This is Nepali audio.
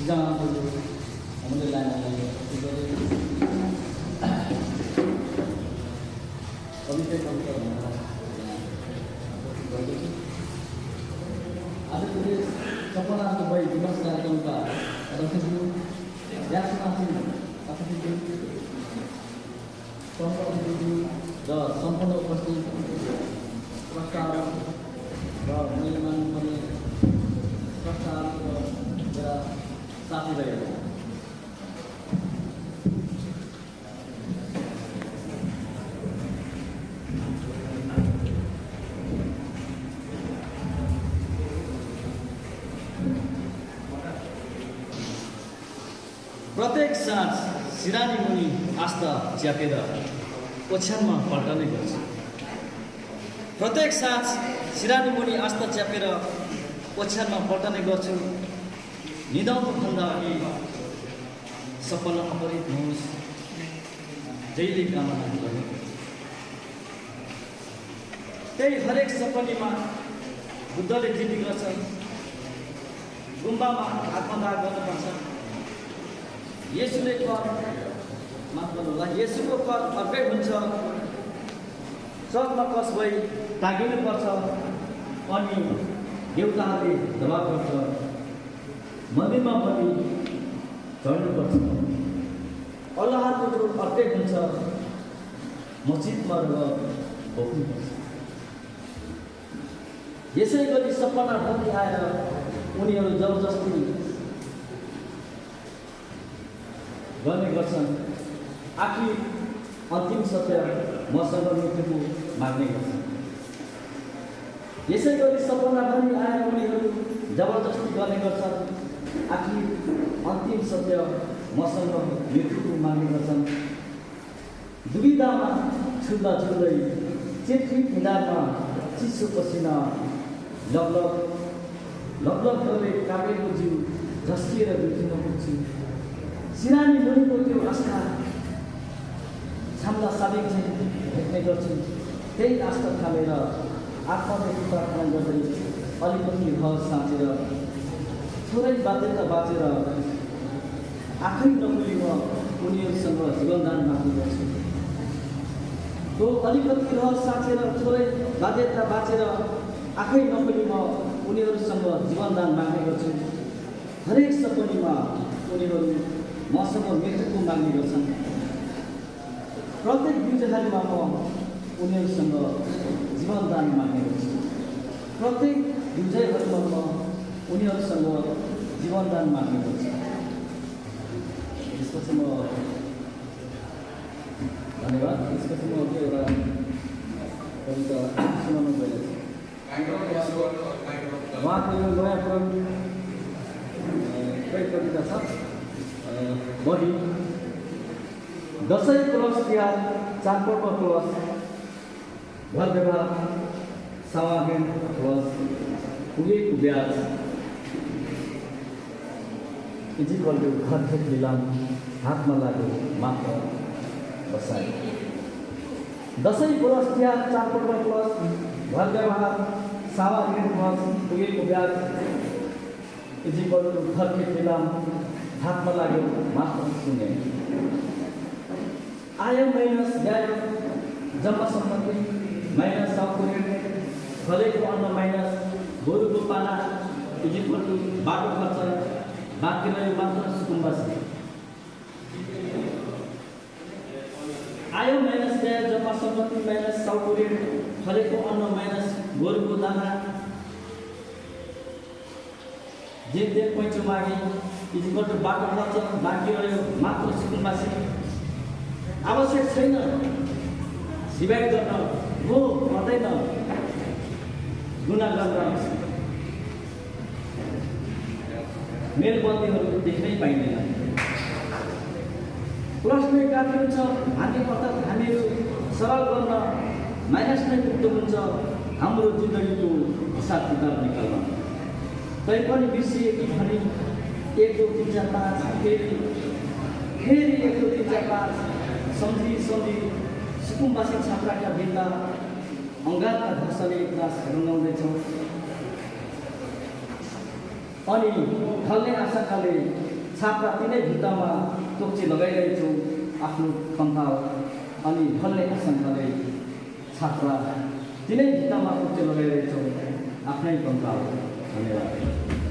सिजनहरू हामीले लाने कविता आज के सपना तो भाई दिवस कार्यक्रम का रखियो व्यासनाथी अतिथि र सम्पूर्ण उपस्थित प्रस्ताव र निर्माण गर्ने प्रस्ताव र साथीभाइहरू प्रत्येक साँझ सिरानी मुनि आस्था च्यापेर ओछ्यानमा पल्टने गर्छु। प्रत्येक साँझ सिरानी मुनि आस्था च्यापेर ओछ्यानमा पल्टने गर्छु। निदाउनुभन्दा अघि सपना अपरित नहोस् जहिले कामना गर्नु। त्यही हरेक सपनीमा बुद्धले जिद्दी गर्छ। गुम्बामा आत्मदाह गर्नुपर्छ। येशूले कर माफ गर्नुहोला, येशूको कर अर्कै हुन्छ। चर्चमा कस भई तागिनुपर्छ अनि देउताहरूले दबाब गर्छ। मन्दिरमा पनि चढ्नुपर्छ। अल्लाहको जो अर्कै हुन्छ। मस्जिदमा भोग्नुपर्छ। यसै गरी सपना ढल्की आएर उनीहरू जबरजस्ती गर्ने गर्छन्। आखिर अन्तिम सत्य मसँग मृत्युको माग्ने गर्छन्। यसै गरी सपना पनि आएर उनीहरू जबरजस्ती गर्ने गर्छन्। आखिर अन्तिम सत्य मसँग मृत्युको माग्ने गर्छन्। दुविधामा छुल्दा छुल्दै चिटफिट निधारमा चिसो पसिना लगलग गर्दै काटेको जिउ झस्किएर बिर्सिन पुग्छु। सिरानी मुनिको त्यो आस्था छाम्दा साबिक चाहिँ भेट्ने गर्छु। त्यही आस्था थालेर आत्मादेखि प्रार्थना गर्दै अलिकति रहर साँचेर थोरै बाध्यता बाँचेर आफै नमुली म उनीहरूसँग जीवनदान माग्ने गर्छु। त्यो अलिकति रहर साँचेर थोरै बाध्यता बाँचेर आफै नमुली म उनीहरूसँग जीवनदान माग्ने गर्छु। हरेक सपनीमा उनीहरू मसँग मृत्युको माग्ने गर्छन्। प्रत्येक बिउजहालीमा म उनीहरूसँग जीवनदान माग्ने गर्छु। प्रत्येक बिउजयहरूमा म उनीहरूसँग जीवनदान माग्ने गर्छु। त्यसपछि म धन्यवाद। त्यसपछि म एउटा कविता सुनाउन गइरहेको छु। उहाँको यो नयाँ क्रम कही कविता छ। बढी दसैँ प्लस तिहार, चाडपर्व प्लस घर व्यवहार, सावागेन प्लस पुगेको ब्याज इजिकल्टु घर खेत लिलाम हातमा लाग्यो मात्र बसाइ। दसैँ प्लस तिहार, चाडपर्व प्लस घर व्यवहार, सावागेन प्लस पुगेको ब्याज इजिकल्टु घर खेत लिलाम हातमा लाग्यो मात्र सुने। आय माइनस व्याय जम्मा सम्पत्ति माइनस साउको रेट फलेको अन्न माइनस गोरुको पाना इजिकल्टु बाटो खर्च बाँकी रह्यो मात्र सुकुम्बासी। आय माइनस व्याय जम्मा सम्पत्ति माइनस साउको रेट फलेको अन्न माइनस गोरुको दाना जे पैँचो मागे इजिकल्टु बाटो खर्च बाँकी रह्यो मात्र सुकुम्बासी। आवश्यक छैन सिवाय गर्न हो पर्दैन गुना गर्न मेलबन्दीहरू देख्नै पाइँदैन। प्लस नै काफी हुन्छ हामी अर्थात् हामीहरू सरल गर्न माइनस नै पुग्दो हुन्छ हाम्रो जिन्दगीको हिसाब किताब निकाल्न। तैपनि बिर्सिएकी भनी 1 2 3 4 5 फेरि 1 2 3 4 5 सम्झी सुकुम्बासी छात्राका भित्ता अङ्गारका घरसले दास रङ्गाउँदैछौँ। अनि ढल्ने आशाकाले छात्रा तिनै भित्तामा तोक्ची लगाइरहेछु आफ्नो कन्थाल अनि भन्ने आशंकाले छात्रा तिनै भित्तामा तोक्ची लगाइरहेछौ आफ्नै कन्थाल भनेर